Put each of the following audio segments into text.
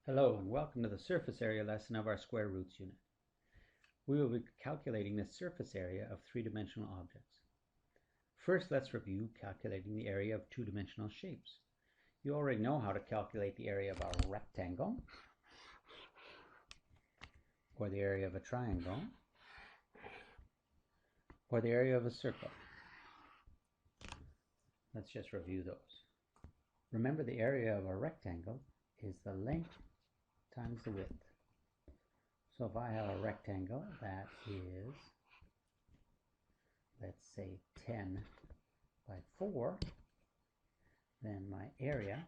Hello and welcome to the surface area lesson of our square roots unit. We will be calculating the surface area of three-dimensional objects. First, let's review calculating the area of two-dimensional shapes. You already know how to calculate the area of a rectangle, or the area of a triangle, or the area of a circle. Let's just review those. Remember, the area of a rectangle is the length times the width. So if I have a rectangle that is, let's say 10 by 4, then my area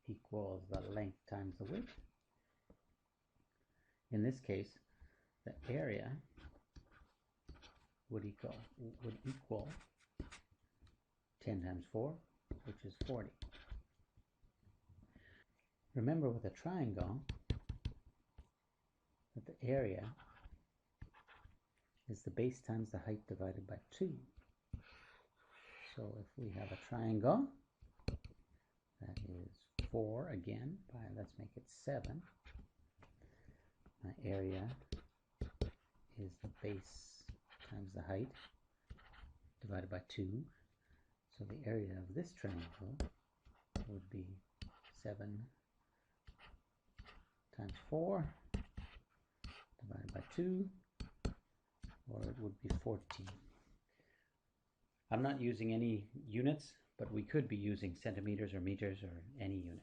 equals the length times the width. In this case, the area would equal 10 times 4, which is 40. Remember, with a triangle, that the area is the base times the height divided by 2. So if we have a triangle, that is 4 again, let's make it 7. My area is the base times the height divided by 2. So the area of this triangle would be 7 times 4 divided by 2, or it would be 14. I'm not using any units, but we could be using centimeters or meters or any unit.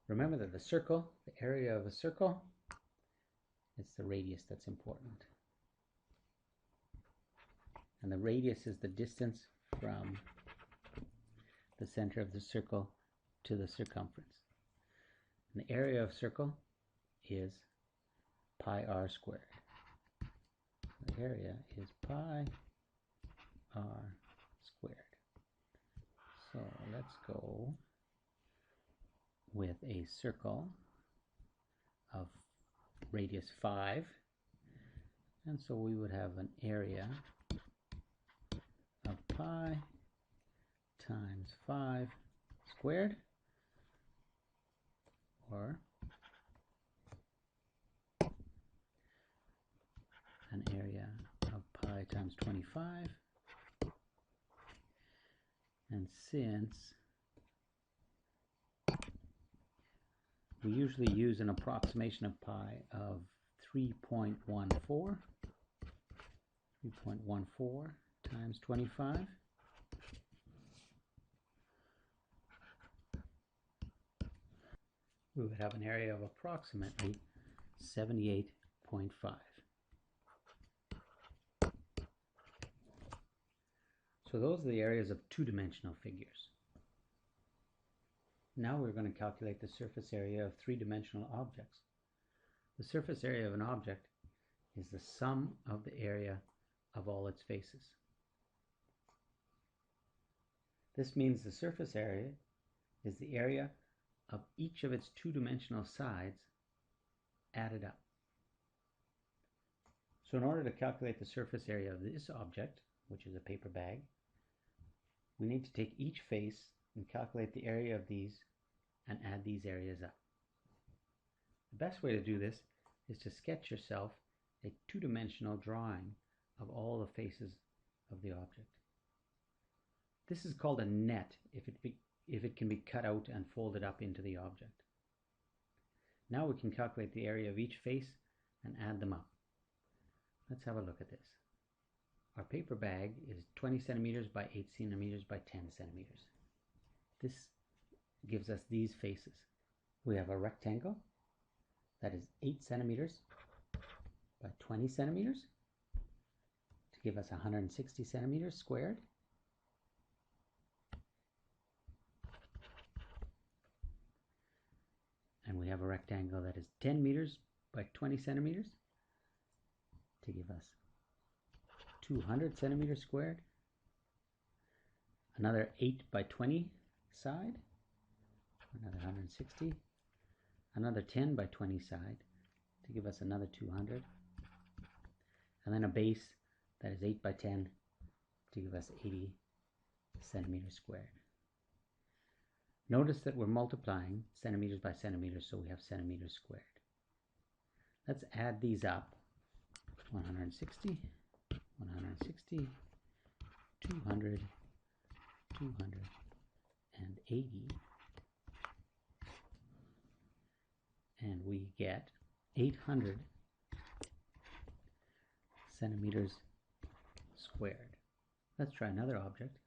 Remember that the circle, the area of a circle, it's the radius that's important. And the radius is the distance from the center of the circle to the circumference. And the area of a circle is pi r squared. The area is pi r squared. So let's go with a circle of radius 5, and so we would have an area of pi times 5 squared, or an area of pi times 25. And since we usually use an approximation of pi of 3.14 times 25, we would have an area of approximately 78.5. So those are the areas of two-dimensional figures. Now we're going to calculate the surface area of three-dimensional objects. The surface area of an object is the sum of the area of all its faces. This means the surface area is the area of each of its two-dimensional sides added up. So in order to calculate the surface area of this object, which is a paper bag, we need to take each face and calculate the area of these and add these areas up. The best way to do this is to sketch yourself a two-dimensional drawing of all the faces of the object. This is called a net if it can be cut out and folded up into the object. Now we can calculate the area of each face and add them up. Let's have a look at this. Our paper bag is 20 centimeters by 8 centimeters by 10 centimeters. This gives us these faces. We have a rectangle that is 8 centimeters by 20 centimeters to give us 160 centimeters squared. And we have a rectangle that is 10 meters by 20 centimeters to give us 200 centimeters squared. Another 8 by 20 side, another 160. Another 10 by 20 side to give us another 200. And then a base that is 8 by 10 to give us 80 centimeters squared. Notice that we're multiplying centimeters by centimeters, so we have centimeters squared. Let's add these up. 160, 160, 200, 280, and we get 800 centimeters squared. Let's try another object.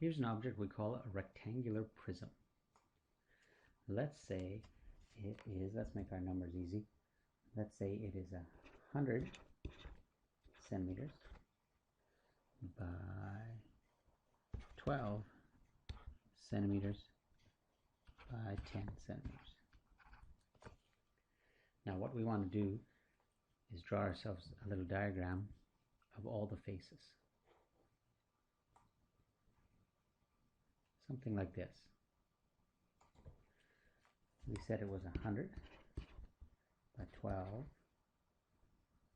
Here's an object we call a rectangular prism. Let's say it is, let's make our numbers easy. Let's say it is 100 centimeters by 12 centimeters by 10 centimeters. Now what we want to do is draw ourselves a little diagram of all the faces. Something like this. We said it was 100 by 12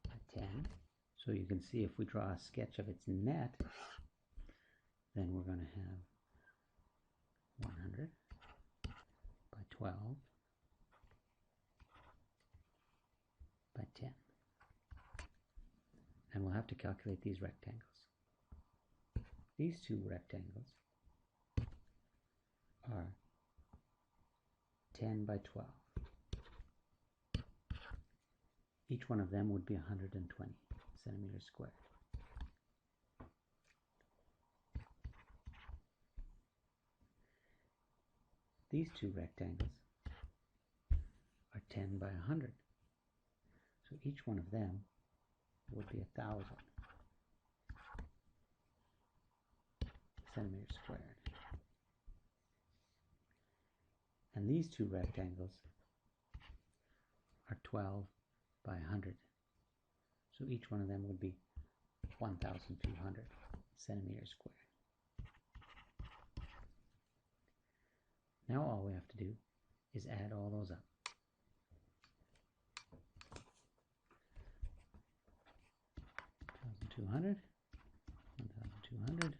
by 10. So you can see if we draw a sketch of its net, then we're going to have 100 by 12 by 10. And we'll have to calculate these rectangles. These two rectangles are 10 by 12. Each one of them would be 120 centimeters squared. These two rectangles are 10 by 100. So each one of them would be 1,000 centimeters squared. And these two rectangles are 12 by 100. So each one of them would be 1,200 centimeters squared. Now all we have to do is add all those up. 1,200, 1,200,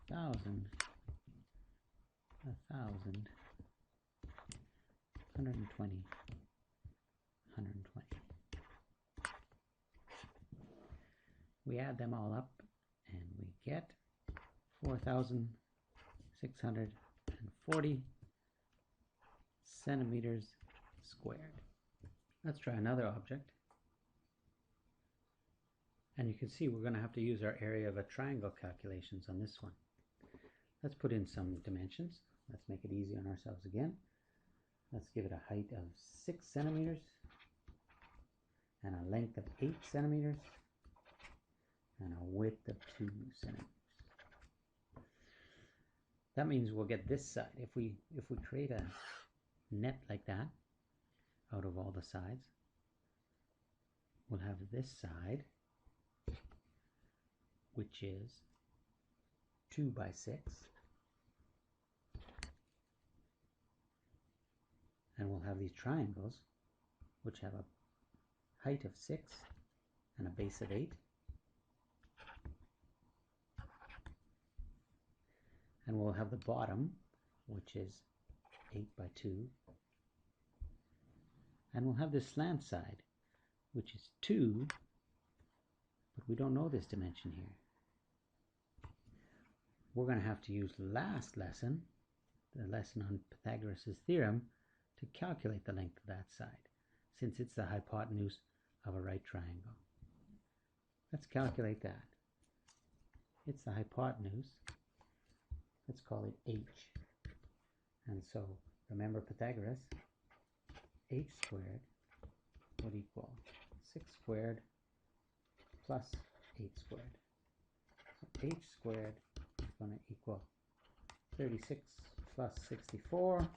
1,000, 1,000, 120, 120. We add them all up and we get 4,640 centimeters squared. Let's try another object. And you can see we're going to have to use our area of a triangle calculations on this one. Let's put in some dimensions. Let's make it easy on ourselves again. Let's give it a height of 6 centimeters and a length of 8 centimeters and a width of 2 centimeters. That means we'll get this side. If we create a net like that out of all the sides, we'll have this side, which is 2 by 6, and we'll have these triangles which have a height of 6 and a base of 8, and we'll have the bottom which is 8 by 2, and we'll have this slant side which is 2, but we don't know this dimension here. We're going to have to use last lesson, the lesson on Pythagoras' theorem, to calculate the length of that side, since it's the hypotenuse of a right triangle. Let's calculate that. It's the hypotenuse. Let's call it h. And so, remember Pythagoras, h squared would equal 6 squared plus 8 squared. So h squared is going to equal 36 plus 64.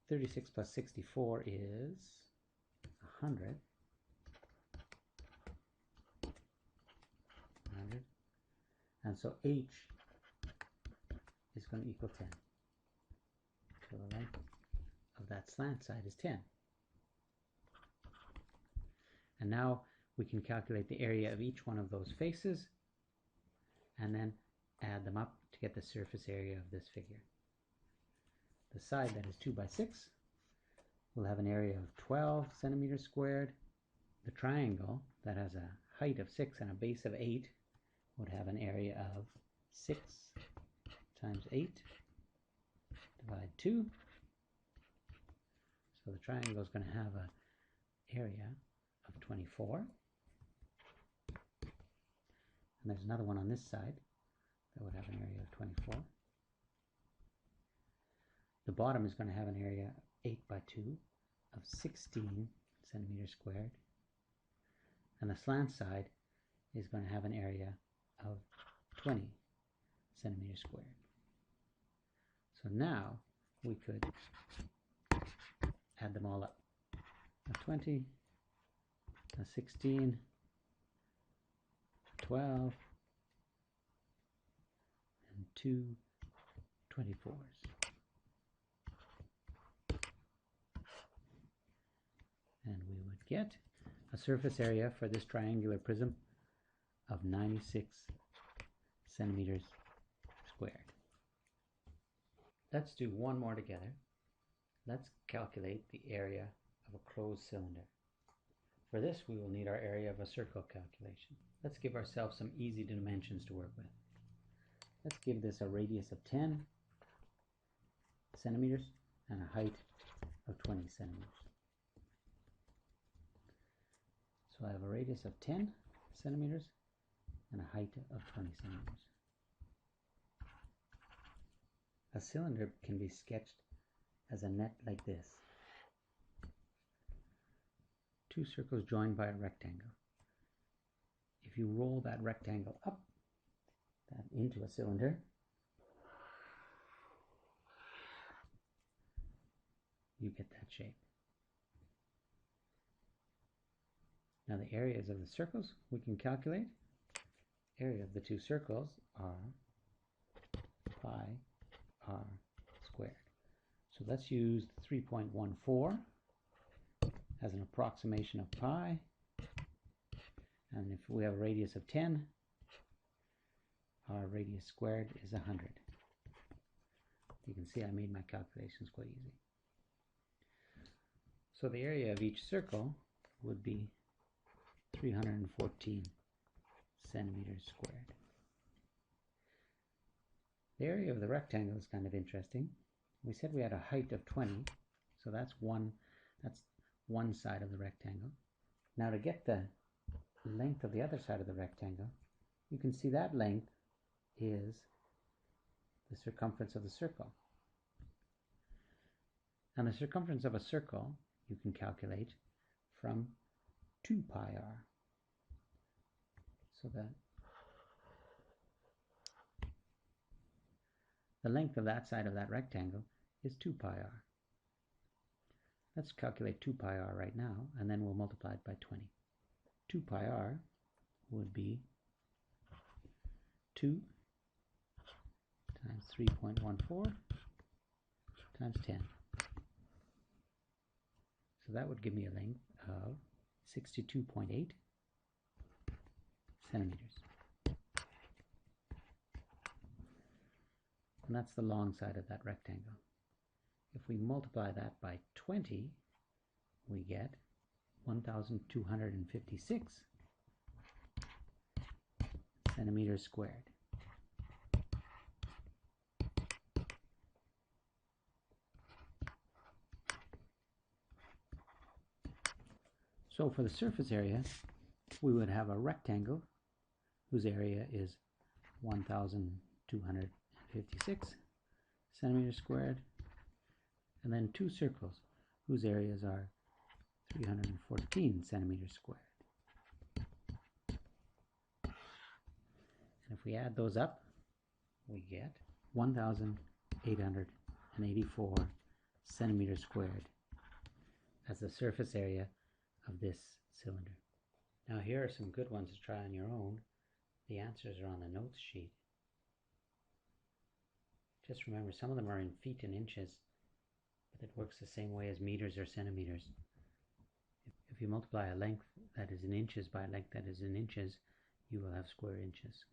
36 plus 64 is 100. 100. And so h is going to equal 10. So the length of that slant side is 10. And now we can calculate the area of each one of those faces and then add them up to get the surface area of this figure. The side that is 2 by 6 will have an area of 12 centimeters squared. The triangle that has a height of 6 and a base of 8 would have an area of 6 times 8 divide 2. So the triangle is going to have an area of 24. And there's another one on this side that would have an area of 24. The bottom is going to have an area of 8 by 2 of 16 centimeters squared. And the slant side is going to have an area of 20 centimeters squared. So now we could add them all up. A 20, a 16, 12, and 2 24s. And we would get a surface area for this triangular prism of 96 centimeters squared. Let's do one more together. Let's calculate the area of a closed cylinder. For this, we will need our area of a circle calculation. Let's give ourselves some easy dimensions to work with. Let's give this a radius of 10 centimeters and a height of 20 centimeters. So I have a radius of 10 centimeters and a height of 20 centimeters. A cylinder can be sketched as a net like this. Two circles joined by a rectangle. If you roll that rectangle up into a cylinder, you get that shape. Now the areas of the circles we can calculate. Area of the two circles are pi r squared. So let's use 3.14 as an approximation of pi. And if we have a radius of 10, our radius squared is 100. You can see I made my calculations quite easy. So the area of each circle would be 314 centimeters squared. The area of the rectangle is kind of interesting. We said we had a height of 20, so that's one side of the rectangle. Now to get the length of the other side of the rectangle, you can see that length is the circumference of the circle. And the circumference of a circle you can calculate from 2 pi r. So that the length of that side of that rectangle is 2 pi r. Let's calculate 2 pi r right now, and then we'll multiply it by 20. 2 pi r would be 2 times 3.14 times 10. So that would give me a length of 62.8 centimeters. And that's the long side of that rectangle. If we multiply that by 20, we get 1,256 centimeters squared. So for the surface area, we would have a rectangle whose area is 1,256 centimeters squared, and then two circles whose areas are 314 centimeters squared. And if we add those up, we get 1,884 centimeters squared as the surface area of this cylinder. Now here are some good ones to try on your own. The answers are on the notes sheet. Just remember, some of them are in feet and inches, but it works the same way as meters or centimeters. If you multiply a length that is in inches by a length that is in inches, you will have square inches.